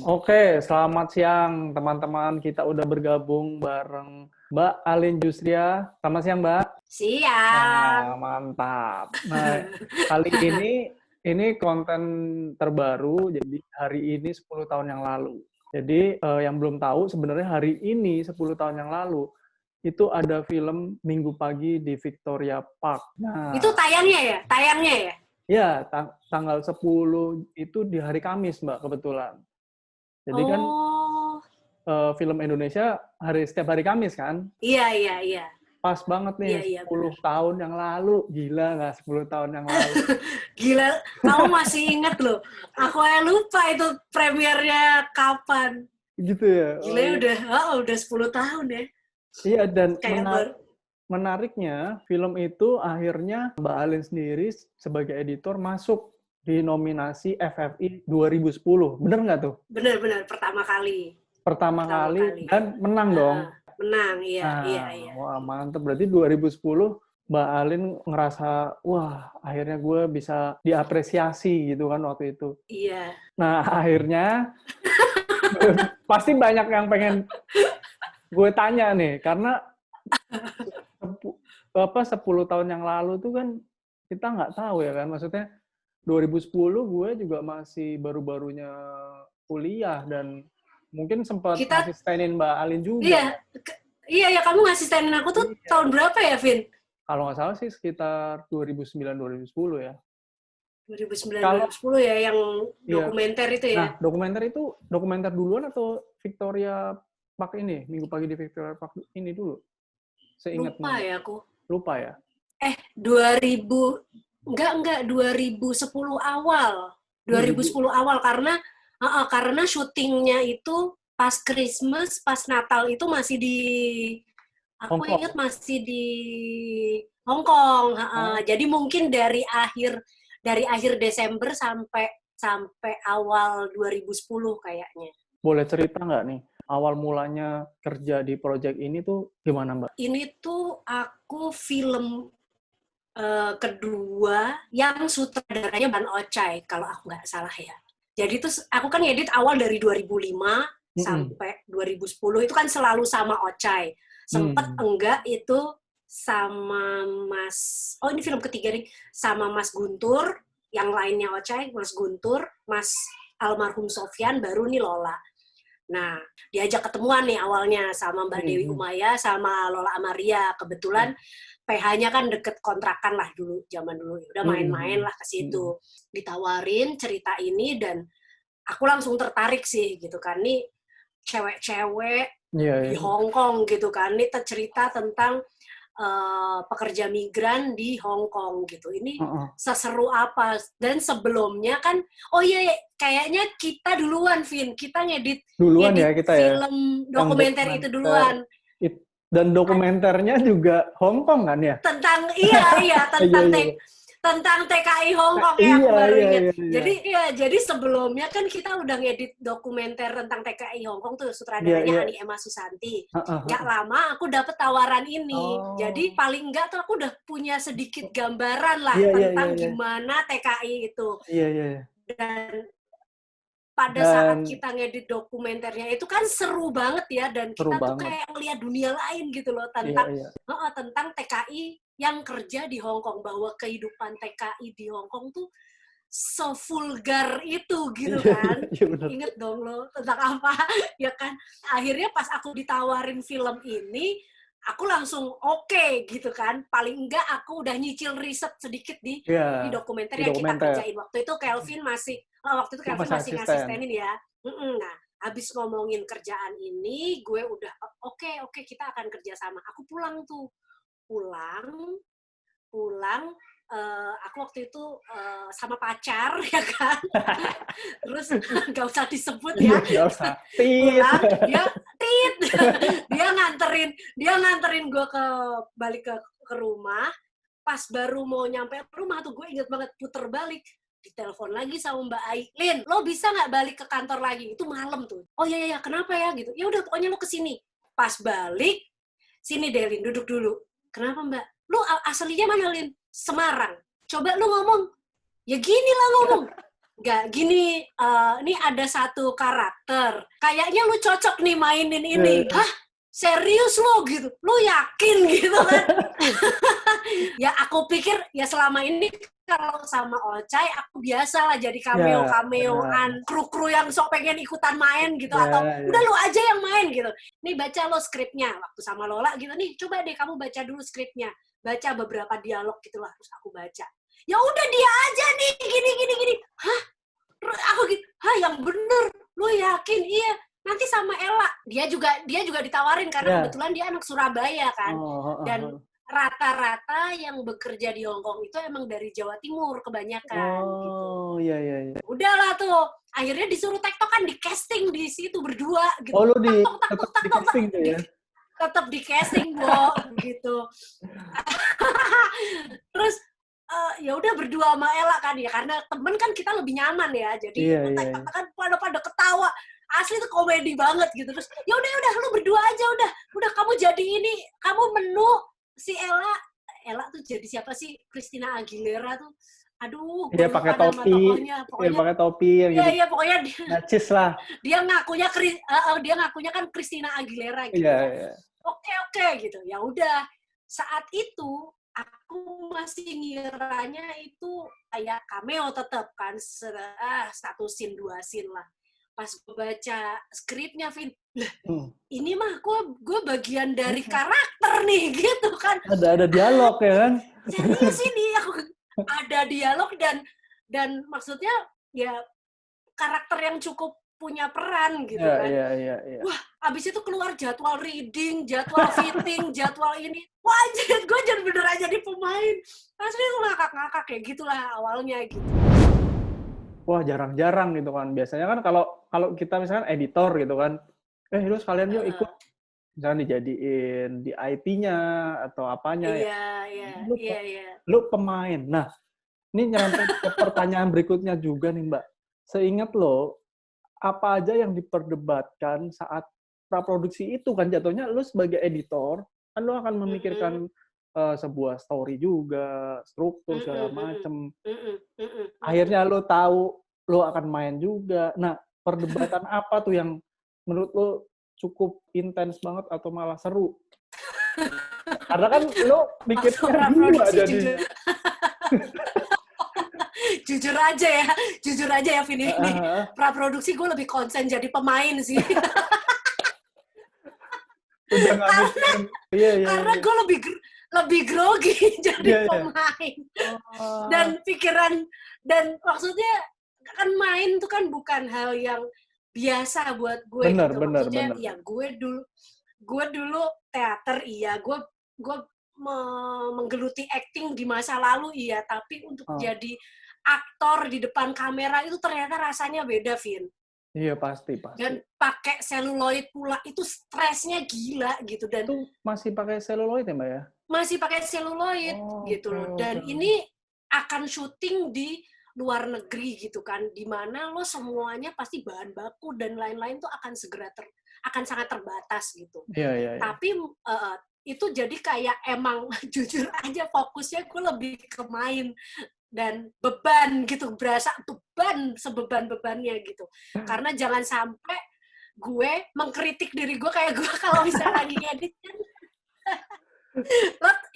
Oke, selamat siang teman-teman. Kita udah bergabung bareng Mbak Alin Jusria. Selamat siang, Mbak. Siap. Nah, mantap. Nah, kali ini konten terbaru, jadi hari ini 10 tahun yang lalu. Jadi, yang belum tahu sebenarnya hari ini 10 tahun yang lalu, itu ada film Minggu Pagi di Victoria Park. Itu Nah, tayangnya ya? Tayangnya ya? ya tanggal 10 itu di hari Kamis, Mbak, kebetulan. Jadi kan Oh, film Indonesia setiap hari Kamis kan, iya, iya, iya. pas banget nih Iya, iya, 10 benar. tahun yang lalu, gila nggak 10 tahun yang lalu? Gila, kamu masih inget loh. Aku yang lupa itu premiernya kapan. Gitu ya? Gila Oh ya iya. udah 10 tahun ya. Iya, dan Kayak baru. menariknya film itu akhirnya Mbak Alin sendiri sebagai editor masuk di nominasi FFI 2010. Bener nggak tuh? Benar-benar pertama kali. Pertama Pertama kali kali. dan menang dong. Heeh. Menang, iya, iya, Nah, iya. wah mantep. Berarti 2010 Mbak Alin ngerasa, wah akhirnya gue bisa diapresiasi gitu kan waktu itu. Iya. Nah, akhirnya pasti banyak yang pengen gue tanya nih, karena 10 tahun yang lalu tuh kan kita nggak tahu ya kan, maksudnya 2010 gue juga masih baru-barunya kuliah dan mungkin sempat Kita, ngasistenin Mbak Alin juga. iya. Iya, ya kamu ngasistenin aku tuh Iya. tahun berapa ya, Vin? Kalau nggak salah sih sekitar 2009-2010 ya. Kalau 2009-2010 ya, yang iya, dokumenter itu ya. nah dokumenter itu dokumenter duluan atau Victoria Park ini, Minggu Pagi di Victoria Park ini dulu? Seingatmu Lupa Mbak. ya aku. Lupa ya? 2000, enggak 2010 awal. 2000. 2010 awal karena syutingnya itu pas Christmas, pas Natal itu masih di, Hong aku ingat Kong. masih di Hong Kong. Oh, Jadi mungkin dari akhir Desember sampai sampai awal 2010 kayaknya. boleh cerita nggak nih, awal mulanya kerja di project ini tuh gimana, Mbak? Ini tuh aku film kedua yang sutradaranya Ban Ochai, kalau aku nggak salah ya. Jadi itu aku kan ngedit awal dari 2005 Mm-mm. sampai 2010, itu kan selalu sama Ochai. Sempet Hmm. enggak itu sama ini film ketiga nih, sama Mas Guntur, yang lainnya Ochai, Mas Guntur, Mas almarhum Sofyan, baru nih Lola. Nah, diajak ketemuan nih awalnya sama Mbak Dewi Hmm. Umaya sama Lola Amaria. Kebetulan PH-nya kan deket kontrakan lah dulu, zaman dulu. Udah main-main Hmm. lah ke situ. Ditawarin cerita ini dan aku langsung tertarik sih gitu kan. Nih cewek-cewek Iya, di iya. Hong Kong gitu kan. Ini cerita tentang pekerja migran di Hong Kong gitu. Ini Heeh. seseru apa? Dan sebelumnya kan, oh iya, kayaknya kita duluan, Vin. Kita ngedit Duluan ya ngedit kita ya, film yang dokumenter itu dokumenter. duluan. Dan dokumenternya juga Hong Kong kan ya? Tentang iya Iya, iya, iya. tentang TKI Hong Kong ya, aku Iya, baru iya, ingat. iya, iya. Jadi sebelumnya kan kita udah ngedit dokumenter tentang TKI Hong Kong tuh, Iya, sutradaranya iya. Ani Emma Susanti. Heeh, Nggak heeh. lama aku dapet tawaran ini. Jadi Oh. paling nggak tuh aku udah punya sedikit gambaran lah Iya, iya, iya, tentang iya. gimana TKI itu. Iya, iya, iya. Dan pada saat Dan kita ngedit dokumenternya itu kan seru banget ya, dan seru kita tuh banget. kayak ngeliat dunia lain gitu loh Iya, tentang iya. tentang TKI yang kerja di Hong Kong, bahwa kehidupan TKI di Hong Kong tuh sevulgar itu gitu Iya, iya, kan. iya benar. Ingat dong lo tentang apa ya kan. Akhirnya pas aku ditawarin film ini, aku langsung oke gitu kan. Paling enggak aku udah nyicil riset sedikit di Iya, dokumenter di yang kita dokumenter. kerjain. Waktu itu Kelvin Masih masih asisten. ngasistenin ya. Nah, habis ngomongin kerjaan ini, gue udah oke, kita akan kerja sama. Aku pulang tuh. Pulang, aku waktu itu sama pacar ya kan. Terus nggak usah disebut Iya, ya. nggak usah. Tit. Pulang, tit dia nganterin gue balik ke rumah. Pas baru mau nyampe rumah tuh gue inget banget, puter balik, ditelepon lagi sama Mbak Ai, Lin, lo bisa nggak balik ke kantor lagi? Itu malam tuh. Oh iya, kenapa ya gitu? Ya udah pokoknya lo kesini. Pas balik, sini deh Lin, duduk dulu. Kenapa Mbak? Lo aslinya mana Lin? Semarang. Coba lo ngomong. Ya gini lah ngomong. Nggak, gini, ini ada satu karakter. Kayaknya lu cocok nih mainin ini. Hah? Serius lo gitu? Lu yakin gitu kan? Ya aku pikir ya selama ini kalau sama Ocai aku biasa lah jadi cameo-cameoan kru-kru yang sok pengen ikutan main gitu atau udah lu aja yang main gitu. Nih baca lo skripnya. Waktu sama Lola gitu nih, coba deh kamu baca dulu skripnya. Baca beberapa dialog gitu lah, terus aku baca. Ya udah dia aja nih gini. Hah? Aku gitu, hah yang bener, lu yakin? Iya, nanti sama Ella. Dia juga ditawarin karena kebetulan dia anak Surabaya kan. Dan rata-rata yang bekerja di Hong Kong itu emang dari Jawa Timur kebanyakan gitu. Iya. Udahlah tuh, akhirnya disuruh tektokan di casting di situ berdua gitu. Oh, lu di casting tuh ya? Tetap di casting, Bo, gitu. Terus ya udah berdua sama Ella kan ya, karena temen kan kita lebih nyaman ya, jadi kan pada ketawa asli tuh komedi banget gitu. Terus ya udah lu berdua aja, udah kamu jadi ini, kamu menu. Si Ella tuh jadi siapa sih? Christina Aguilera tuh, aduh dia pakai topi, pokoknya pakai topi yang gitu. Iya pokoknya dia nacis lah, dia ngakunya kan Christina Aguilera gitu. Oke gitu. Ya udah, saat itu aku masih ngiranya itu kayak cameo tetap kan, satu scene 2 scene lah. Pas gue baca skripnya, Vin, ini mah gue bagian dari karakter nih gitu kan. Ada dialog ya kan? Serius ini aku ada dialog dan maksudnya ya karakter yang cukup punya peran gitu kan. Iya. Wah, abis itu keluar jadwal reading, jadwal fitting, jadwal ini. Wah, anjir, gue jadi beneran jadi pemain. Asli tuh ngakak-ngakak kayak gitulah awalnya gitu. Wah, jarang-jarang gitu kan. Biasanya kan kalau kita misalkan editor gitu kan, lu sekalian yuk ikut. Misalkan dijadiin di IT-nya atau apanya. Iya. Lu pemain. Nah, ini nyerempet ke pertanyaan berikutnya juga nih, Mbak. Seingat lo, apa aja yang diperdebatkan saat praproduksi itu kan jatuhnya lu sebagai editor, kan lu akan memikirkan sebuah story juga, struktur segala macem. Akhirnya lu tahu lu akan main juga. Nah, perdebatan apa tuh yang menurut lu cukup intens banget atau malah seru? Karena kan lu mikirnya dua jadinya. Jujur aja ya Vin, ini praproduksi gue lebih konsen jadi pemain sih. Karena gue lebih grogi jadi pemain. Dan pikiran, dan maksudnya kan main tuh kan bukan hal yang biasa buat gue gitu. Maksudnya ya gue dulu teater iya, gue menggeluti acting di masa lalu iya, tapi untuk jadi aktor di depan kamera itu ternyata rasanya beda, Vin. Iya, pasti. Dan pakai seluloid pula, itu stresnya gila gitu. Dan itu masih pakai seluloid ya, Mbak ya? Masih pakai seluloid gitu loh. Dan ini akan syuting di luar negeri gitu kan, dimana lo semuanya pasti bahan baku dan lain-lain tuh akan sangat terbatas gitu. Iya. Tapi itu jadi kayak emang jujur aja fokusnya gue lebih ke main dan beban gitu, berasa beban sebeban-bebannya gitu. Karena jangan sampai gue mengkritik diri gue kayak gue kalau misalnya lagi ngedit kan.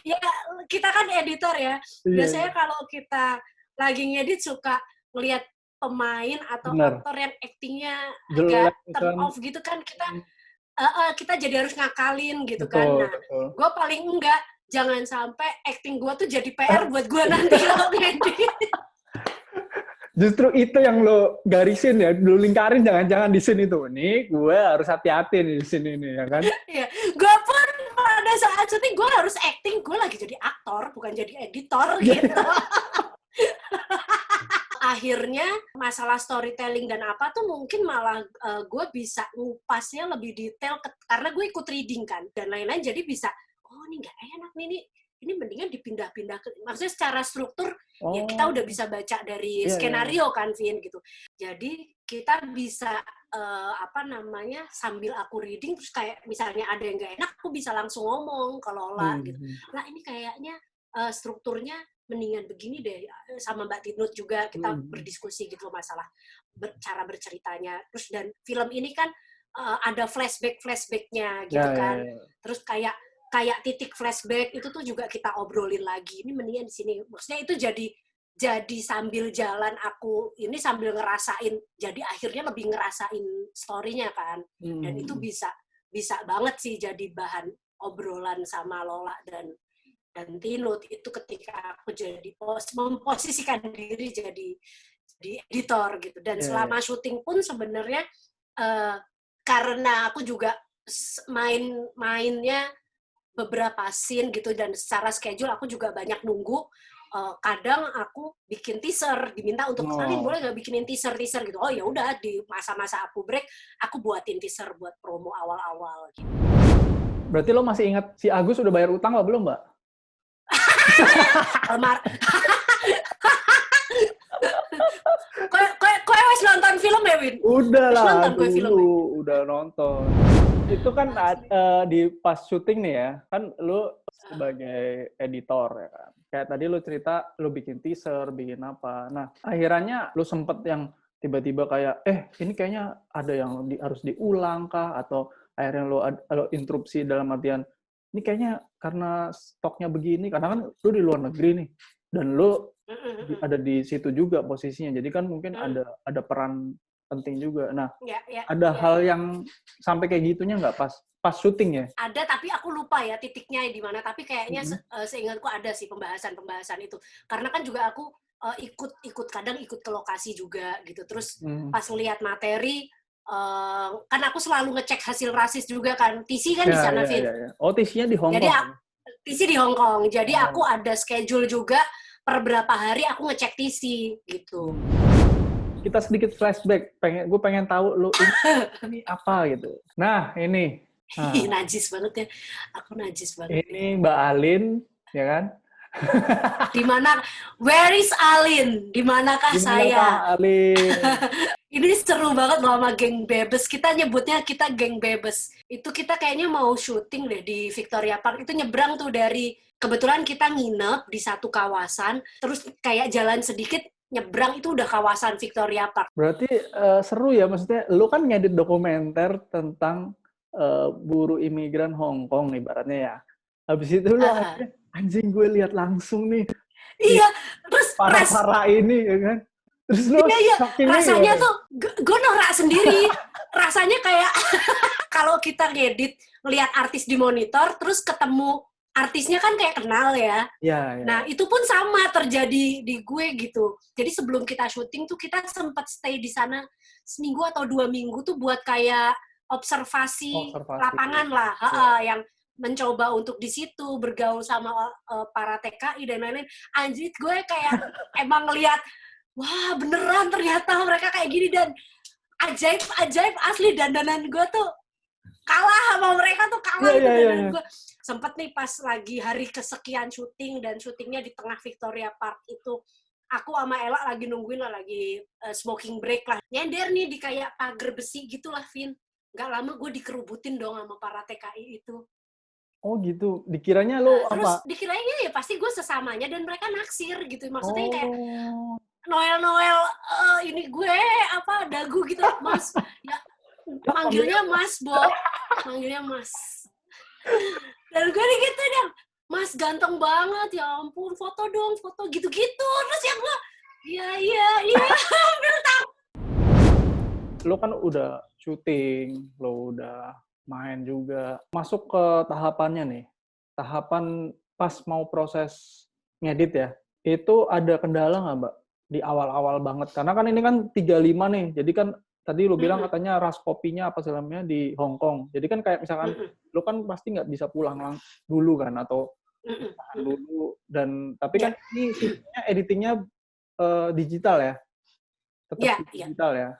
Ya kita kan editor ya. Biasanya kalau kita lagi ngedit suka ngelihat pemain atau aktor yang actingnya agak turn off gitu kan, kita jadi harus ngakalin gitu kan. Nah, gue paling enggak, jangan sampai acting gue tuh jadi PR buat gue nanti kalau ngedit. Justru itu yang lo garisin ya, lo lingkarin jangan-jangan di sini tuh. Nih, gue harus hati-hati nih di sini nih, ya kan? Iya, gue pun pada saat syuting gue harus acting, gue lagi jadi aktor, bukan jadi editor gitu. Akhirnya masalah storytelling dan apa tuh mungkin malah gue bisa ngupasnya lebih detail karena gue ikut reading kan dan lain-lain, jadi bisa ini nggak enak nih, ini mendingan dipindah-pindah ke, maksudnya secara struktur ya kita udah bisa baca dari skenario kan Vin gitu, jadi kita bisa sambil aku reading terus kayak misalnya ada yang nggak enak aku bisa langsung ngomong ke Lola gitu, lah ini kayaknya strukturnya mendingan begini deh, sama Mbak Tinut juga kita berdiskusi gitu masalah cara berceritanya. Terus dan film ini kan ada flashback-nya gitu kan. Terus kayak titik flashback itu tuh juga kita obrolin lagi. Ini mendingan di sini. Maksudnya itu jadi sambil jalan aku ini sambil ngerasain, jadi akhirnya lebih ngerasain story-nya kan. Dan itu bisa banget sih jadi bahan obrolan sama Lola dan Tinut itu ketika aku jadi memposisikan diri jadi editor gitu. Dan selama syuting pun sebenarnya karena aku juga mainnya beberapa scene gitu dan secara schedule aku juga banyak nunggu. Kadang aku bikin teaser, diminta untuk Alin boleh nggak bikinin teaser gitu. Oh ya udah, di masa-masa aku break aku buatin teaser buat promo awal-awal gitu. Berarti lo masih ingat si Agus udah bayar utang belum, Mbak? Kau wes nonton film ya, Win? Udah lah, dulu udah nonton. Itu kan di pas syuting nih ya, kan lo sebagai editor ya kan. Kayak tadi lo cerita lo bikin teaser, bikin apa. Nah, akhirnya lo sempet yang tiba-tiba kayak, ini kayaknya ada yang harus diulang kah? Atau akhirnya lo interupsi dalam artian, ini kayaknya karena stoknya begini, karena kan lo di luar negeri nih. Dan lo ada di situ juga posisinya. Jadi kan mungkin ada peran penting juga. Nah, ada hal yang sampai kayak gitunya nggak pas syuting ya? Ada, tapi aku lupa ya titiknya di mana. Tapi kayaknya seingatku ada sih pembahasan itu. Karena kan juga aku kadang ikut ke lokasi juga gitu. Terus pas ngelihat materi, kan aku selalu ngecek hasil rasis juga kan. TC kan di sana, Vin. Oh, TC-nya di Hong Kong. Jadi TC di Hong Kong. Jadi aku ada schedule juga per berapa hari aku ngecek TC gitu. Kita sedikit flashback, gue pengen tahu lu ini apa gitu. Nah, ini. Najis banget ya. Aku najis banget. Ini Mbak Alin, ya kan? Di mana? Where is Alin? Di manakah saya? Alin? Ini seru banget loh sama geng Bebes. Kita nyebutnya kita geng Bebes. Itu kita kayaknya mau syuting deh di Victoria Park. Itu nyebrang tuh kebetulan kita nginep di satu kawasan, terus kayak jalan sedikit nyebrang itu udah kawasan Victoria Park. Berarti seru ya, maksudnya lu kan ngedit dokumenter tentang buruh imigran Hong Kong ibaratnya ya. Habis itu lu anjing gue lihat langsung nih. Iya, terus para ini ya kan. Terus lu rasanya tuh gue norak sendiri. Rasanya kayak kalau kita ngedit ngelihat artis di monitor terus ketemu artisnya kan kayak kenal ya. Nah, itu pun sama terjadi di gue gitu. Jadi sebelum kita syuting tuh kita sempat stay di sana seminggu atau 2 minggu tuh buat kayak observasi lapangan lah. Yang mencoba untuk di situ bergaul sama para TKI dan lain-lain. Anjir, gue kayak emang ngelihat, wah beneran ternyata mereka kayak gini dan ajaib asli dandanan gue tuh kalah sama mereka tuh dandanan gue. Sempet nih pas lagi hari kesekian syuting dan syutingnya di tengah Victoria Park itu, aku sama Ella lagi nungguin lah, lagi smoking break lah. Nyender nih di kayak pagar besi gitu lah, Vin. Gak lama gue dikerubutin dong sama para TKI itu. Oh gitu, dikiranya lo apa? Terus dikiranya ya pasti gue sesamanya dan mereka naksir gitu. Maksudnya kayak Noel, ini gue apa dagu gitu, Mas. Ya, manggilnya Mas, Bob. Manggilnya Mas. Dan gue gitu dong, Mas ganteng banget, ya ampun, foto dong, foto gitu-gitu. Terus yang gue, iya, ambil tahu. Lo kan udah syuting, lo udah main juga. Masuk ke tahapannya nih, tahapan pas mau proses ngedit ya, itu ada kendala nggak, Mbak? Di awal-awal banget, karena kan ini kan 35 nih, jadi kan tadi lo bilang katanya ras kopinya apa selamanya di Hong Kong. Jadi kan kayak misalkan lo kan pasti nggak bisa pulang dulu kan, atau dulu. Dan tapi kan ini sistemnya editingnya digital ya, tetap digital ya.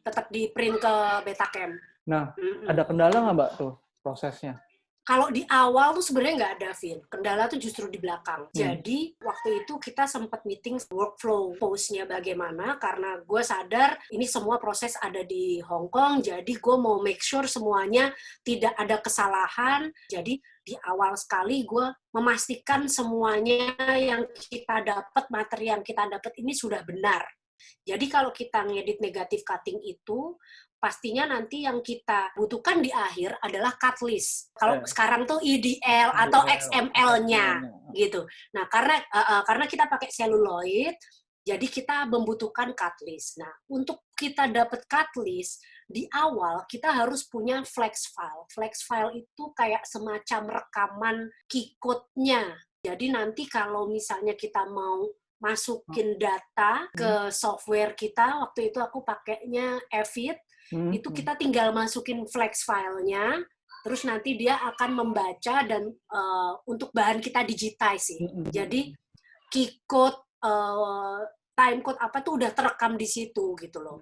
Tetap di print ke Betacam. Nah, ada kendala nggak, Mbak, tuh prosesnya? Kalau di awal tuh sebenarnya nggak ada, Vin. Kendala tuh justru di belakang. Jadi, waktu itu kita sempat meeting workflow post-nya bagaimana, karena gue sadar ini semua proses ada di Hong Kong, jadi gue mau make sure semuanya tidak ada kesalahan. Jadi, di awal sekali gue memastikan semuanya yang kita dapat, materi yang kita dapat ini sudah benar. Jadi kalau kita ngedit negative cutting itu, pastinya nanti yang kita butuhkan di akhir adalah cut list. Kalau sekarang tuh EDL atau XML-nya gitu. Nah, karena kita pakai celluloid, jadi kita membutuhkan cut list. Nah, untuk kita dapat cut list, di awal kita harus punya flex file. Flex file itu kayak semacam rekaman keycode-nya. Jadi nanti kalau misalnya kita mau masukin data ke software kita, waktu itu aku pakainya Avid, itu kita tinggal masukin flex filenya, terus nanti dia akan membaca dan untuk bahan kita digitize sih. Jadi keycode, timecode apa tuh udah terekam di situ gitu loh.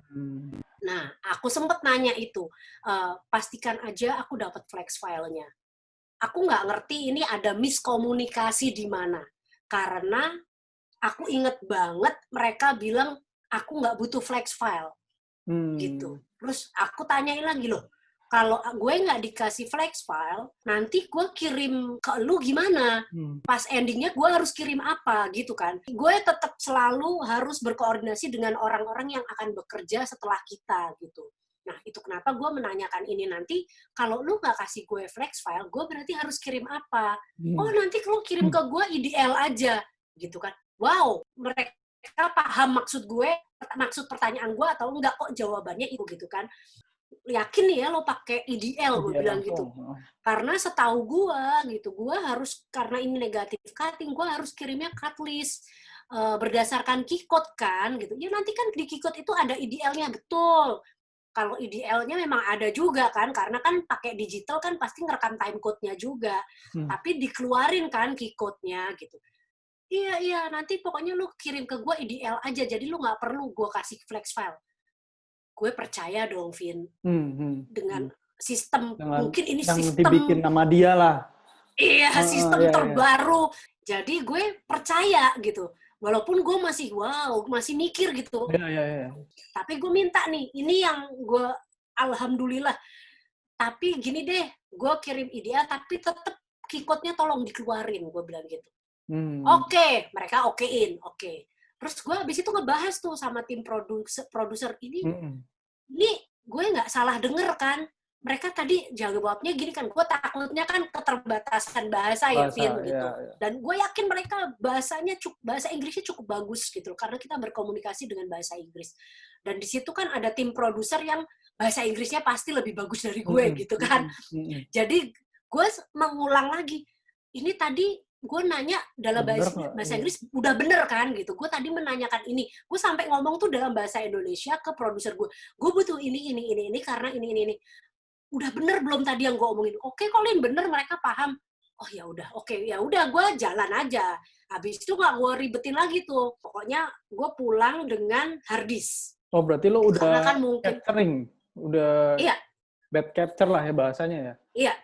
Nah, aku sempet nanya itu, pastikan aja aku dapat flex filenya. Aku nggak ngerti ini ada miskomunikasi di mana, karena aku inget banget mereka bilang aku nggak butuh flex file, gitu. Terus aku tanyain lagi loh, kalau gue nggak dikasih flex file, nanti gue kirim ke lu gimana? Pas endingnya gue harus kirim apa gitu kan? Gue tetap selalu harus berkoordinasi dengan orang-orang yang akan bekerja setelah kita gitu. Nah, itu kenapa gue menanyakan ini nanti, kalau lu nggak kasih gue flex file, gue berarti harus kirim apa? Oh, nanti lu kirim ke gue IDL aja, gitu kan. Wow, mereka paham maksud gue, maksud pertanyaan gue atau enggak kok jawabannya itu gitu kan. Yakin nih ya lo pakai IDL, gue bilang gitu. Karena setahu gue gitu, gue harus, karena ini negatif cutting, gue harus kirimnya cut list berdasarkan keycode kan gitu. Ya nanti kan di keycode itu ada IDL-nya, betul. Kalau IDL-nya memang ada juga kan, karena kan pakai digital kan pasti ngerekam timecode-nya juga. Tapi dikeluarin kan keycode-nya gitu. Iya, nanti pokoknya lu kirim ke gue IDL aja, jadi lu nggak perlu gue kasih flex file. Gue percaya dong, Vin, dengan sistem, mungkin ini yang sistem dibikin nama dia lah. Iya, sistem terbaru. Jadi gue percaya gitu. Walaupun gue masih mikir gitu. Iya. Tapi gue minta nih, ini yang gue, alhamdulillah. Tapi gini deh, gue kirim IDL, tapi tetap keycode-nya tolong dikeluarin, gue bilang gitu. Oke, mereka okein, oke. Terus gue abis itu ngebahas tuh sama tim produser ini gue nggak salah denger kan? Mereka tadi jawabnya gini kan, gue takutnya kan keterbatasan bahasa ya, Vin, gitu. Dan gue yakin mereka bahasa Inggrisnya cukup bagus gitu, karena kita berkomunikasi dengan bahasa Inggris. Dan di situ kan ada tim produser yang bahasa Inggrisnya pasti lebih bagus dari gue gitu kan. Jadi gue mengulang lagi, ini tadi gue nanya dalam bahasa Inggris udah bener kan gitu. Gue tadi menanyakan ini, gue sampai ngomong tuh dalam bahasa Indonesia ke produser gue butuh ini karena ini. Udah bener belum tadi yang gue omongin? Oke, Colin, bener, mereka paham. Oh ya udah, oke, ya udah gue jalan aja. Habis itu nggak gue ribetin lagi tuh. Pokoknya gue pulang dengan hard disk. Oh, berarti lo udah kan mungkin capturing, udah bad capture lah ya bahasanya ya? Iya.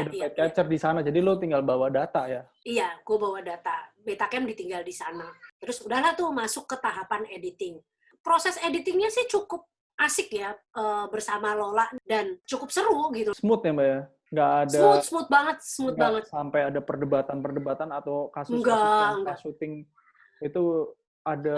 Bad capture di sana, jadi lo tinggal bawa data ya? Iya, gue bawa data. Betacam ditinggal di sana. Terus udahlah tuh masuk ke tahapan editing. Proses editingnya sih cukup asik ya, bersama Lola, dan cukup seru gitu. Smooth ya Mbak ya? Nggak ada smooth banget. Sampai ada perdebatan atau kasus pas syuting itu ada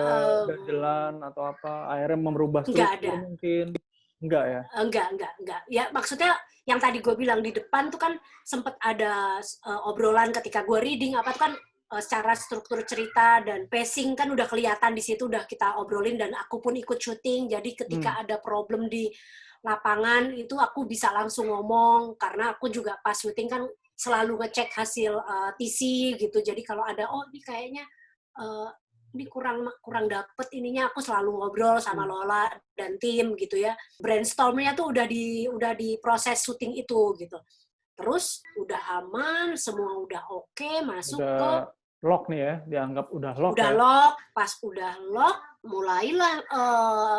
ganjelan atau apa, akhirnya merubah struktur mungkin? Enggak ya? Enggak. Ya maksudnya yang tadi gue bilang di depan tuh kan sempet ada obrolan ketika gue reading apa tuh kan, secara struktur cerita dan pacing kan udah kelihatan di situ, udah kita obrolin, dan aku pun ikut syuting. Jadi ketika ada problem di lapangan itu aku bisa langsung ngomong, karena aku juga pas syuting kan selalu ngecek hasil TC gitu. Jadi kalau ada ini kayaknya ini kurang dapet ininya, aku selalu ngobrol sama Lola dan tim gitu ya. Brainstormnya tuh udah di proses syuting itu gitu. Terus udah aman, semua udah oke, masuk ke lock nih ya, dianggap udah lock. Udah lock, pas udah lock, mulailah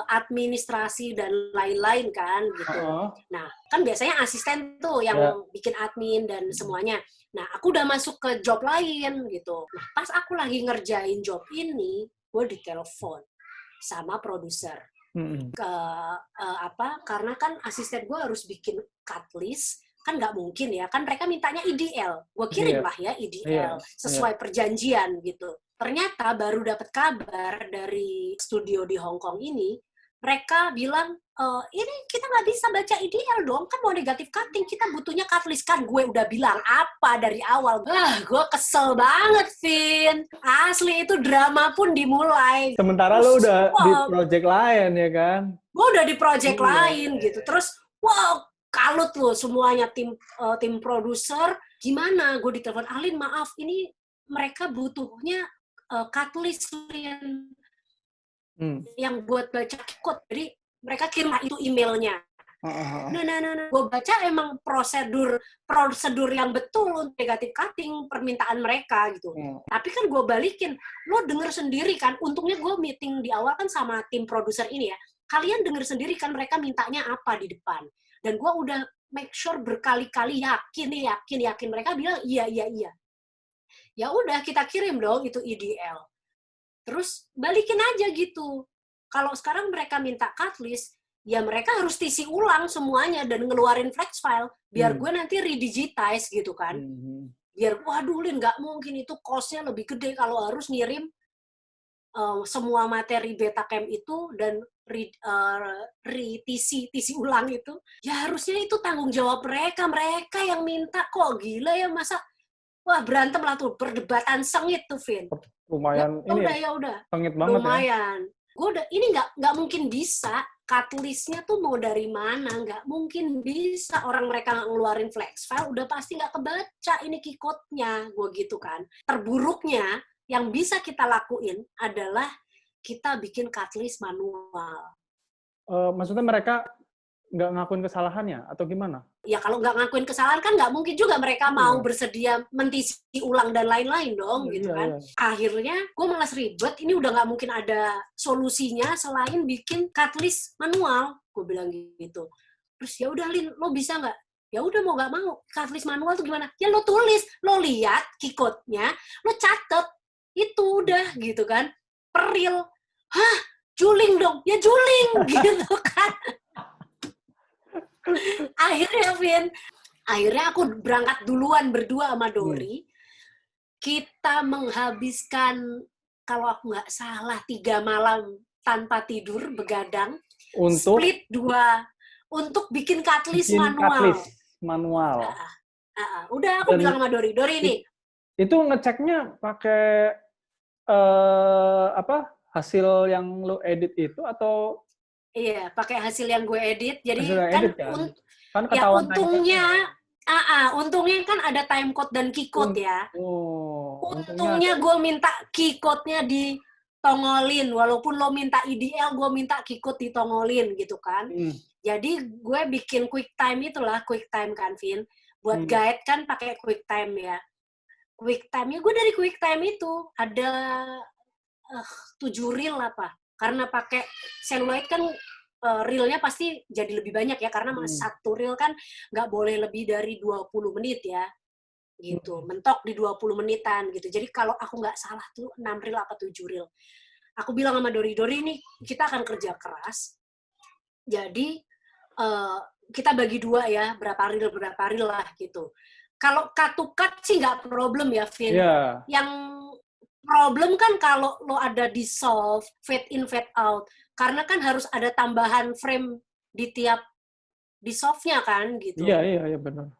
administrasi dan lain-lain kan gitu. Nah, kan biasanya asisten tuh yang bikin admin dan semuanya. Nah, aku udah masuk ke job lain gitu. Nah, pas aku lagi ngerjain job ini, gue ditelepon sama produser. Karena kan asisten gue harus bikin cut list, kan nggak mungkin ya, kan mereka mintanya IDL. Gue kirim lah ya IDL sesuai perjanjian gitu. Ternyata baru dapat kabar dari studio di Hong Kong ini, mereka bilang, ini kita nggak bisa baca IDL dong, kan mau negatif cutting, kita butuhnya cutlist. Kan gue udah bilang apa dari awal. Gue kesel banget, Vin. Asli, itu drama pun dimulai. Sementara lo udah di project lain ya kan? Gue udah di project lain gitu. Terus, kalut loh semuanya, tim produser. Gimana? Gue ditelepon, Alin maaf, ini mereka butuhnya cutlist yang buat baca code. Jadi mereka kirim itu emailnya. Nah. Gue baca emang prosedur yang betul untuk negatif cutting permintaan mereka gitu. Tapi kan gue balikin, lo denger sendiri kan. Untungnya gue meeting di awal kan sama tim produser ini ya. Kalian denger sendiri kan mereka mintanya apa di depan. Dan gue udah make sure berkali-kali yakin. Mereka bilang iya. Ya udah kita kirim dong itu IDL. Terus balikin aja gitu. Kalau sekarang mereka minta cutlist, ya mereka harus isi ulang semuanya dan ngeluarin flex file biar gue nanti redigitize gitu kan. Biar waduh Lin, nggak mungkin, itu cost-nya lebih gede kalau harus ngirim semua materi Betacam itu dan tisi ulang itu. Ya harusnya itu tanggung jawab mereka yang minta. Kok gila ya, masa wah berantem lah tuh, perdebatan sengit tuh, Vin. Lumayan ya udah. Sengit banget lumayan. Ya. Gue udah, ini nggak mungkin bisa. Cutlist-nya tuh mau dari mana? Nggak mungkin bisa. Orang mereka ngeluarin flex file, udah pasti nggak kebaca ini key-code-nya. Gue gitu kan. Terburuknya, yang bisa kita lakuin adalah kita bikin cutlist manual. Maksudnya mereka nggak ngakuin kesalahannya atau gimana? Ya kalau nggak ngakuin kesalahan kan nggak mungkin juga mereka mau bersedia mentisi ulang dan lain-lain dong, gitu kan. Akhirnya gue malas ribet, ini udah nggak mungkin ada solusinya selain bikin cutlist manual, gue bilang gitu. Terus ya udah Lin, lo bisa nggak? Ya udah mau nggak mau, cutlist manual tuh gimana? Ya lo tulis, lo lihat key-code-nya, lo catet, itu udah gitu kan. Peril, juling dong, ya juling gitu kan. Akhirnya aku berangkat duluan berdua sama Dori. Kita menghabiskan, kalau aku nggak salah, 3 malam tanpa tidur, begadang. Split 2 untuk bikin cutlist manual. Udah aku bilang sama Dori ini. Itu ngeceknya pakai hasil yang lo edit itu atau? Iya, pakai hasil yang gue edit. Jadi kan ya untungnya kan ada timecode dan keycode ya. Untungnya gue minta keycode-nya ditongolin, walaupun lo minta IDL, gue minta keycode ditongolin gitu kan. Jadi gue bikin QuickTime kan, Vin. Buat guide kan pakai QuickTime ya. QuickTime-nya gue dari QuickTime itu ada 7 reel apa. Karena pakai Celluloid kan reel-nya pasti jadi lebih banyak ya, karena satu reel kan nggak boleh lebih dari 20 menit ya, gitu. Mentok di 20 menitan gitu. Jadi kalau aku nggak salah tuh 6 reel apa 7 reel. Aku bilang sama Dori nih, kita akan kerja keras. Jadi kita bagi 2 ya, berapa reel lah gitu. Kalau cut to cut sih nggak problem ya, Vin. Yeah. Yang problem kan kalau lo ada dissolve, fade in, fade out. Karena kan harus ada tambahan frame di tiap dissolve-nya kan, gitu. Iya, benar.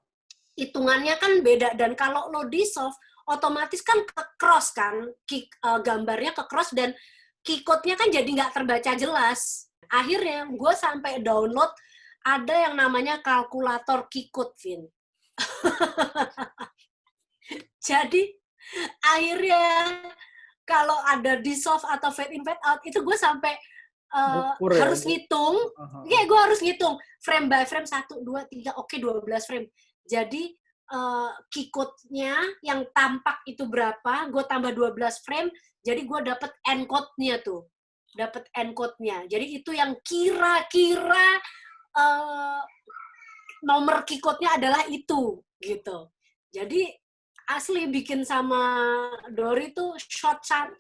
Hitungannya kan beda. Dan kalau lo dissolve, otomatis kan ke-cross kan. Gambarnya ke-cross dan key-code-nya kan jadi nggak terbaca jelas. Akhirnya gue sampai download ada yang namanya kalkulator key-code, Vin. Jadi akhirnya kalau ada dissolve atau fade in, fade out, itu gue sampai harus ngitung. Gue harus ngitung frame by frame, 1, 2, 3, oke 12 frame. Jadi key-code-nya yang tampak itu berapa, gue tambah 12 frame, jadi gue dapet encode-nya tuh. Dapet encode-nya. Jadi itu yang kira-kira nomor key-code-nya adalah itu, gitu. Jadi asli bikin sama Dori tuh shot 1,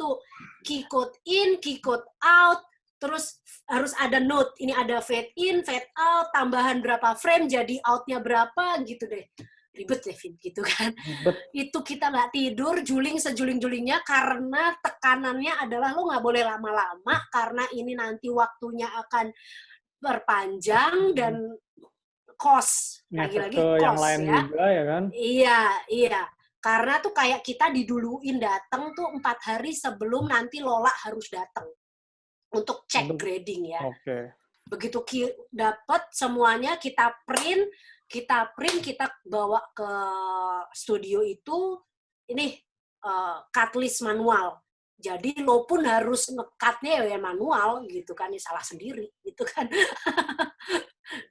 key code in, key code out, terus harus ada note, ini ada fade in, fade out, tambahan berapa frame, jadi outnya berapa, gitu deh. Ribet deh, Vin, gitu kan. Ribet. Itu kita nggak tidur, juling sejuling-julingnya, karena tekanannya adalah lo nggak boleh lama-lama, karena ini nanti waktunya akan berpanjang, dan cost, Ngefek lagi-lagi ke yang cost lain ya. juga ya kan? Iya. Karena tuh kayak kita diduluin datang tuh 4 hari sebelum nanti Lola harus datang untuk cek grading ya. Oke. Begitu dapat semuanya, kita print, kita bawa ke studio itu, ini cut list manual. Jadi lo pun harus nge-cut-nya ya manual gitu kan, ya salah sendiri gitu kan.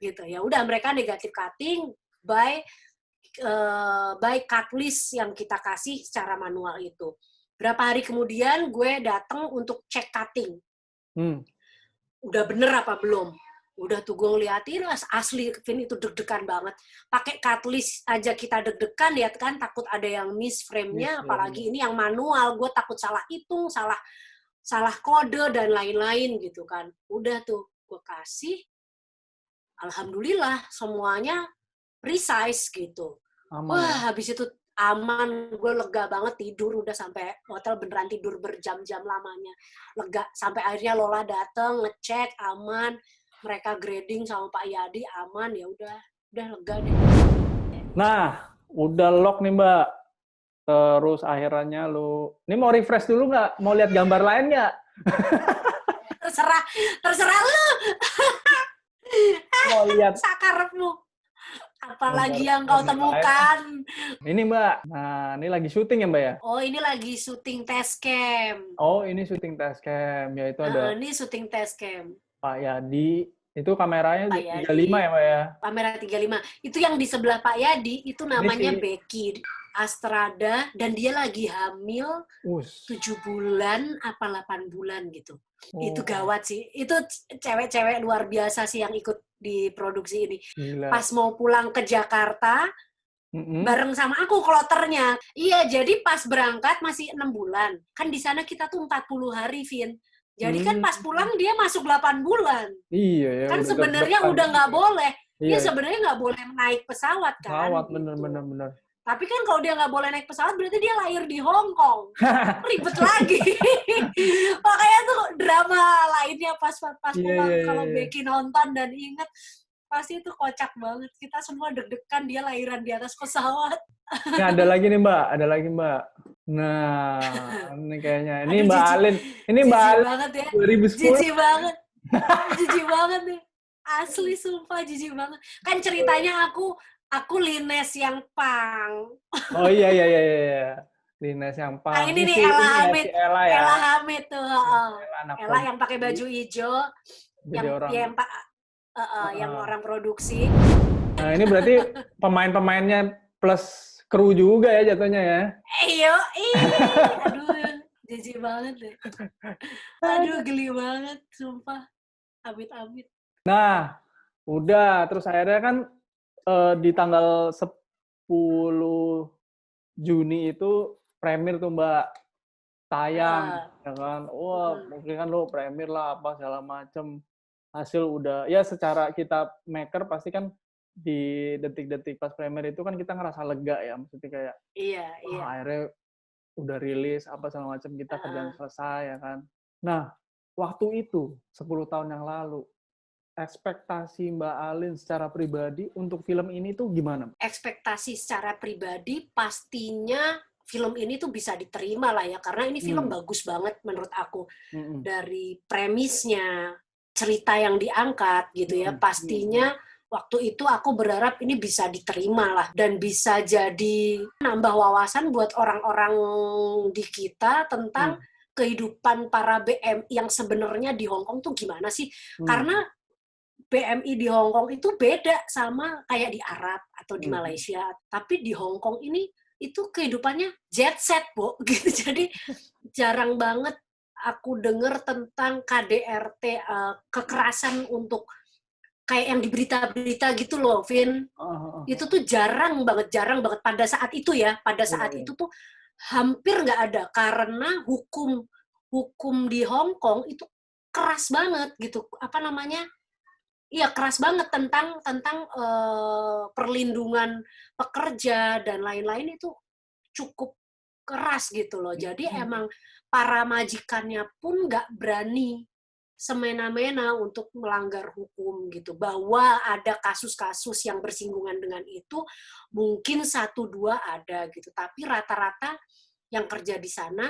Gitu ya. Udah, mereka negatif cutting by cut list yang kita kasih secara manual itu. Berapa hari kemudian gue datang untuk cek cutting. Udah bener apa belum? Udah tuh gue ngeliatin, asli Vin, itu deg-degan banget. Pakai cut list aja kita deg-degan, lihat kan, takut ada yang miss frame-nya, apalagi ini yang manual, gue takut salah hitung, salah kode dan lain-lain gitu kan. Udah tuh gue kasih, alhamdulillah semuanya precise gitu. Aman, Wah, ya? habis itu aman, gue lega banget, tidur udah sampai hotel, beneran tidur berjam-jam lamanya. Lega, sampai akhirnya Lola dateng, ngecek, aman, mereka grading sama Pak Yadi, aman, ya udah lega deh. Nah, udah lock nih Mbak. Terus akhirnya ini mau refresh dulu nggak? Mau lihat gambar lain nggak? Terserah lu. Mau lihat sakarepmu. Apalagi yang kau temukan. Ini Mbak, nah ini lagi syuting ya Mbak ya? Oh, ini lagi syuting test cam. Oh, ini syuting test cam, yaitu ada ini syuting test cam. Pak Yadi, itu kameranya 35 ya Mbak ya? Kamera 35. Itu yang di sebelah Pak Yadi, itu namanya Becky Astrada, dan dia lagi hamil 7 bulan apa 8 bulan gitu. Itu gawat sih. Itu cewek-cewek luar biasa sih yang ikut di produksi ini. Gila. Pas mau pulang ke Jakarta, bareng sama aku kloternya. Iya, jadi pas berangkat masih 6 bulan. Kan di sana kita tuh 40 hari, Vin. Jadi kan pas pulang dia masuk 8 bulan. Iya ya. Kan sebenarnya udah nggak boleh. Iya. Dia sebenarnya nggak boleh naik pesawat kan. Pesawat, bener. Tapi kan kalau dia nggak boleh naik pesawat, berarti dia lahir di Hong Kong. Ribet lagi. Makanya tuh drama lainnya pas pulang, kalau Becky nonton dan inget, pasti itu kocak banget. Kita semua deg-degan dia lahiran di atas pesawat. Ini ada lagi Mbak. Nah, ini kayaknya. Ini Mbak Alin. Ini Mbak Alin banget ya. 2010. Jijik banget. Jijik banget nih. Asli, sumpah jijik banget. Kan ceritanya aku Lines yang pang. Oh iya. Lines yang pang. Nah, ini nih Ella Hamid. Ella ya. Ella Hamid tuh. Ella yang pakai baju hijau. Yang orang produksi. Nah, ini berarti pemain-pemainnya plus kru juga ya jatuhnya ya. Iya. Aduh, jijik banget deh. Aduh, geli banget, sumpah. Amit-amit. Nah, udah. Terus akhirnya kan di tanggal 10 Juni itu premier tuh Mbak, tayang, ya kan? Wah, mungkin kan lo premier lah, apa segala macem. Hasil udah, ya secara kita maker pasti kan di detik-detik pas premier itu kan kita ngerasa lega ya, maksudnya kayak, iya. Akhirnya udah rilis, apa segala macem, kita kerjaan selesai, ya kan? Nah, waktu itu, 10 tahun yang lalu, ekspektasi Mbak Alin secara pribadi untuk film ini tuh gimana? Ekspektasi secara pribadi pastinya film ini tuh bisa diterima lah ya, karena ini film bagus banget menurut aku. Dari premisnya, cerita yang diangkat gitu ya, pastinya waktu itu aku berharap ini bisa diterima lah, dan bisa jadi nambah wawasan buat orang-orang di kita tentang kehidupan para BMI yang sebenarnya di Hong Kong tuh gimana sih. Karena BMI di Hong Kong itu beda sama kayak di Arab atau di Malaysia. Tapi di Hong Kong ini itu kehidupannya jet set, Bo. Gitu. Jadi jarang banget aku dengar tentang KDRT, kekerasan untuk kayak yang di berita-berita gitu loh, Vin. Itu tuh jarang banget pada saat itu ya. Pada saat itu tuh hampir nggak ada, karena hukum di Hong Kong itu keras banget gitu, apa namanya, iya keras banget tentang perlindungan pekerja dan lain-lain itu cukup keras gitu loh. Jadi emang para majikannya pun nggak berani semena-mena untuk melanggar hukum gitu. Bahwa ada kasus-kasus yang bersinggungan dengan itu, mungkin 1-2 ada gitu. Tapi rata-rata yang kerja di sana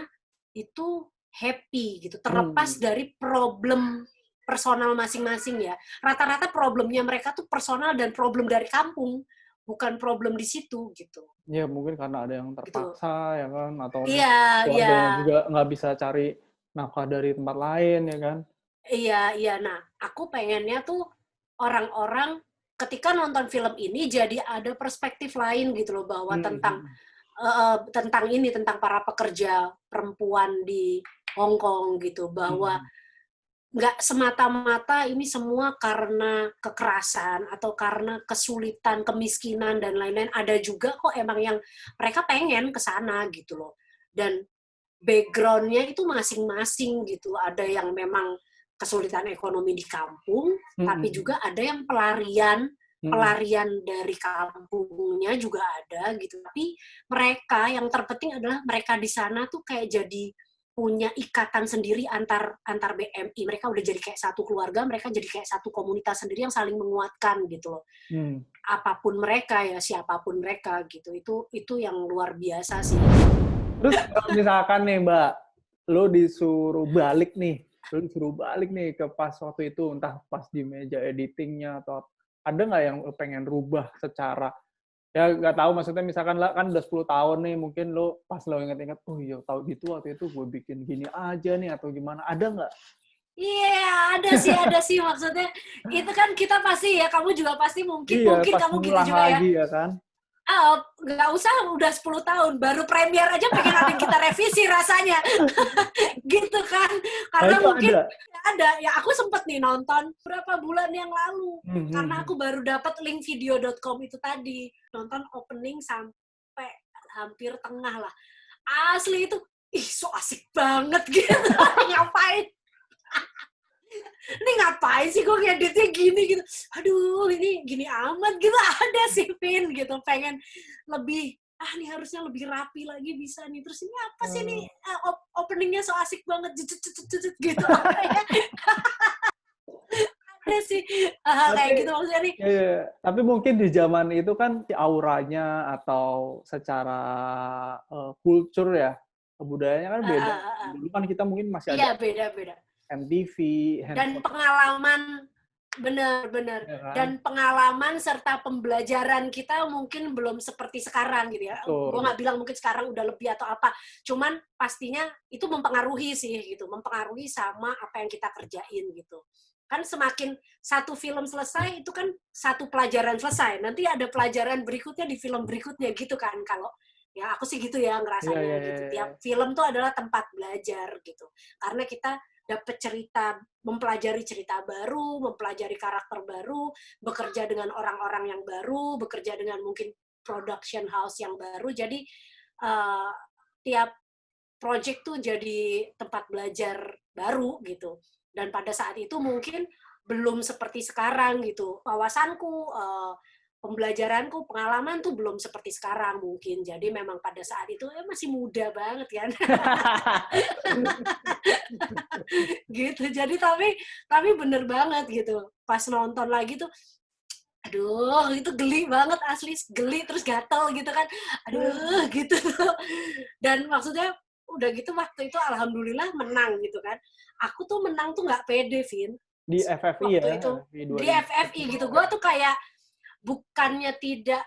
itu happy gitu. Terlepas dari problem personal masing-masing ya. Rata-rata problemnya mereka tuh personal dan problem dari kampung, bukan problem di situ gitu. Ya mungkin karena ada yang terpaksa ya kan, atau Iya, iya. keluarganya juga nggak bisa cari nafkah dari tempat lain ya kan. Iya, iya. Nah, aku pengennya tuh orang-orang ketika nonton film ini jadi ada perspektif lain gitu loh, bahwa tentang para pekerja perempuan di Hong Kong gitu, bahwa nggak semata-mata ini semua karena kekerasan atau karena kesulitan, kemiskinan dan lain-lain. Ada juga kok emang yang mereka pengen ke sana gitu loh. Dan background-nya itu masing-masing gitu. Ada yang memang kesulitan ekonomi di kampung, tapi juga ada yang pelarian dari kampungnya juga ada gitu. Tapi mereka yang terpenting adalah mereka di sana tuh kayak jadi punya ikatan sendiri antar BMI. Mereka udah jadi kayak satu keluarga, mereka jadi kayak satu komunitas sendiri yang saling menguatkan gitu loh. Apapun mereka ya, siapapun mereka gitu. Itu yang luar biasa sih. Terus kalau misalkan nih Mbak, lo disuruh balik nih ke pas waktu itu, entah pas di meja editingnya atau ada nggak yang lo pengen rubah secara, ya nggak tahu, maksudnya misalkan lah kan udah 10 tahun nih, mungkin lo pas lo inget-inget, oh iya tahu gitu waktu itu gue bikin gini aja nih atau gimana, ada nggak? Iya, ada sih maksudnya. Itu kan kita pasti ya, kamu juga pasti mungkin Pas kamu gitu ngulang juga ya. lagi ya kan? Nggak usah udah 10 tahun, baru premier aja pengen ada yang kita revisi rasanya. Gitu kan. Karena mungkin ada. Ya aku sempet nih nonton berapa bulan yang lalu. Karena aku baru dapat link video.com itu tadi. Nonton opening sampai hampir tengah lah. Asli itu, so asik banget gitu. Ngapain? Ini ngapain sih gue ngeditnya gini gitu. Aduh, ini gini amat gitu. Ada sih, Vin, gitu. Pengen lebih, nih harusnya lebih rapi lagi bisa nih. Terus ini apa sih nih, openingnya so asik banget. Gitu. Ada sih kayak gitu maksudnya nih. Iya, tapi mungkin di zaman itu kan auranya atau secara kultur ya, budayanya kan beda. Dulu kan kita mungkin masih ada beda-beda. MTV, dan pengalaman benar ya kan? Dan pengalaman serta pembelajaran kita mungkin belum seperti sekarang gitu ya. Gue nggak bilang mungkin sekarang udah lebih atau apa, cuman pastinya itu mempengaruhi sih gitu, mempengaruhi sama apa yang kita kerjain gitu. Kan semakin satu film selesai itu kan satu pelajaran selesai, nanti ada pelajaran berikutnya di film berikutnya gitu kan. Kalau ya aku sih gitu ya ngerasanya gitu. Tiap film tuh adalah tempat belajar gitu, karena kita dapat cerita, mempelajari cerita baru, mempelajari karakter baru, bekerja dengan orang-orang yang baru, bekerja dengan mungkin production house yang baru. Jadi tiap project tuh jadi tempat belajar baru gitu. Dan pada saat itu mungkin belum seperti sekarang gitu. Wawasanku, pembelajaranku, pengalaman tuh belum seperti sekarang mungkin. Jadi memang pada saat itu masih muda banget kan. Gitu. Jadi tapi bener banget gitu. Pas nonton lagi tuh, aduh itu geli banget, asli geli, terus gatel gitu kan. Aduh gitu. Dan maksudnya udah gitu waktu itu alhamdulillah menang gitu kan. Aku tuh menang tuh nggak pede, Vin. Di FFI waktu ya? Itu, di FFI gitu. Gue tuh kayak bukannya tidak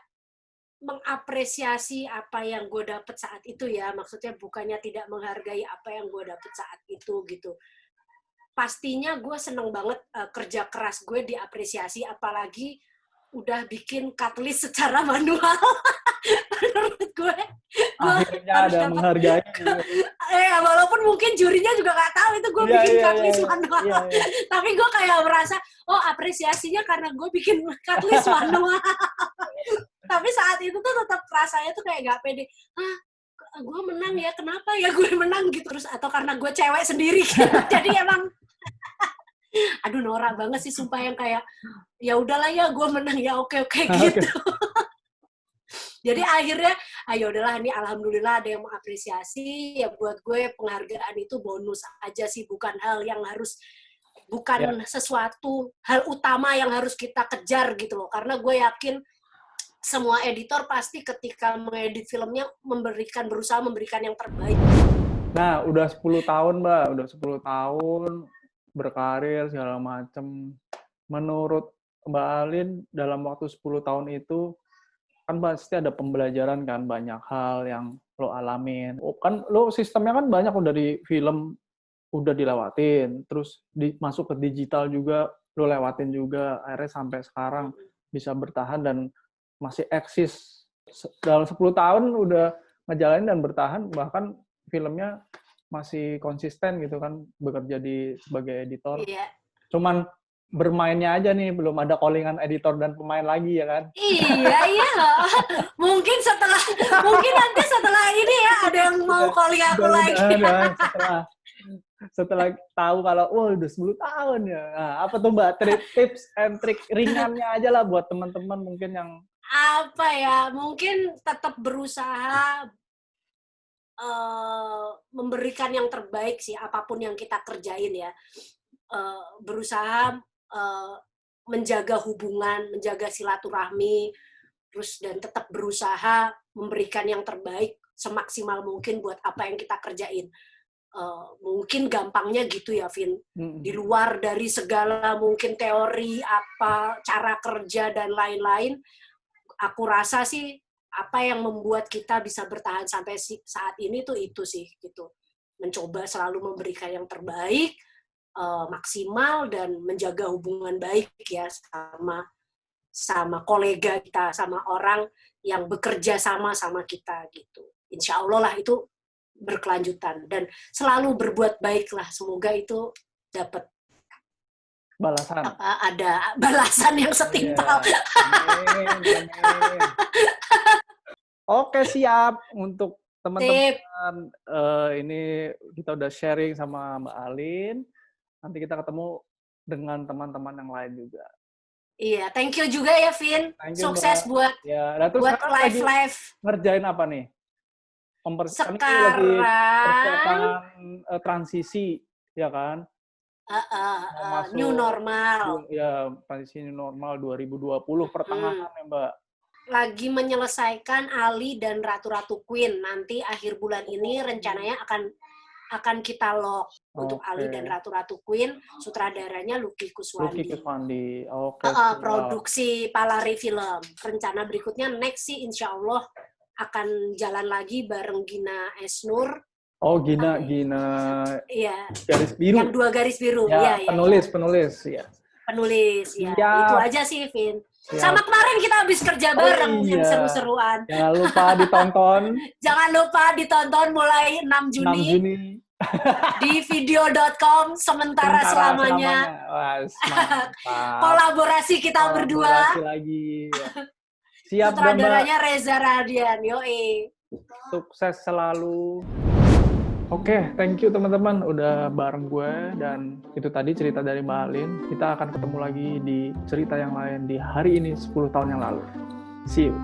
mengapresiasi apa yang gue dapet saat itu ya, maksudnya bukannya tidak menghargai apa yang gue dapet saat itu gitu. Pastinya gue seneng banget kerja keras gue diapresiasi, apalagi udah bikin cutlist secara manual. Menurut gue akhirnya harus ada menghargai. Walaupun mungkin jurinya juga nggak tahu itu gue bikin cutlist manual. Tapi gue kayak merasa, apresiasinya karena gue bikin cutlist manual. Tapi saat itu tuh tetap rasanya tuh kayak nggak pede. Gue menang ya, kenapa ya gue menang gitu, terus atau karena gue cewek sendiri gitu. Jadi emang Aduh norak banget sih sumpah yang kayak ya udahlah ya gue menang ya oke gitu. Jadi akhirnya ayo udahlah, ini alhamdulillah ada yang mengapresiasi ya, buat gue penghargaan itu bonus aja sih, bukan hal yang harus, bukan sesuatu hal utama yang harus kita kejar gitu loh, karena gue yakin semua editor pasti ketika mengedit filmnya berusaha memberikan yang terbaik. Nah, udah 10 tahun, Mbak. Udah 10 tahun berkarir segala macem. Menurut Mbak Alin, dalam waktu 10 tahun itu, kan pasti ada pembelajaran kan, banyak hal yang lo alamin. Kan lo sistemnya kan banyak udah di film, udah dilewatin. Terus masuk ke digital juga, lo lewatin juga. Akhirnya sampai sekarang bisa bertahan dan masih eksis. Dalam 10 tahun udah ngejalanin dan bertahan, bahkan filmnya masih konsisten gitu kan, bekerja sebagai editor. Iya. Cuman bermainnya aja nih, belum ada callingan editor dan pemain lagi ya kan? Iya. Mungkin nanti setelah ini ya ada yang mau calling aku lagi. Setelah tahu kalau udah 10 tahun ya. Nah, apa tuh Mbak tips and trick ringannya aja lah buat teman-teman mungkin yang apa ya, mungkin tetap berusaha memberikan yang terbaik sih, apapun yang kita kerjain ya. Berusaha menjaga hubungan, menjaga silaturahmi, terus dan tetap berusaha memberikan yang terbaik semaksimal mungkin buat apa yang kita kerjain. Mungkin gampangnya gitu ya, Vin. Di luar dari segala mungkin teori, apa, cara kerja, dan lain-lain, aku rasa sih apa yang membuat kita bisa bertahan sampai saat ini tuh itu sih gitu, mencoba selalu memberikan yang terbaik, maksimal, dan menjaga hubungan baik ya sama kolega kita, sama orang yang bekerja sama kita gitu. Insya Allah lah itu berkelanjutan dan selalu berbuat baik lah, semoga itu dapat balasan. Ada balasan yang setimpal. Amin. Oke, siap. Untuk teman-teman, ini kita udah sharing sama Mbak Alin. Nanti kita ketemu dengan teman-teman yang lain juga. Iya, thank you juga ya, Vin. Sukses Mbak. Buat buat live. Ngerjain apa nih? Sekarang lagi persiapan transisi, ya kan? New normal. Ya, transisi new normal 2020 pertengahan ya, Mbak. Lagi menyelesaikan Ali dan Ratu-Ratu Queen. Nanti akhir bulan ini rencananya akan kita lock untuk Ali dan Ratu-Ratu Queen. Sutradaranya Lucky Kuswandi. Oke. Produksi Palari Film. Rencana berikutnya next sih insya Allah akan jalan lagi bareng Gina Esnur. Oh, Gina. Iya. Garis biru. Yang 2 garis biru. Ya, penulis ya. Penulis, ya. Itu aja sih, Vin. Sama kemarin kita habis kerja bareng, yang seru-seruan. Jangan lupa ditonton mulai 6 Juni. Di video.com sementara selamanya. Wah, Kolaborasi kita berdua. Kolaborasi lagi. Ya. Siap, sutradaranya Reza Radian. Yoi. Sukses selalu. Oke, thank you teman-teman udah bareng gue, dan itu tadi cerita dari Mbak Alin. Kita akan ketemu lagi di cerita yang lain di hari ini 10 tahun yang lalu. See you.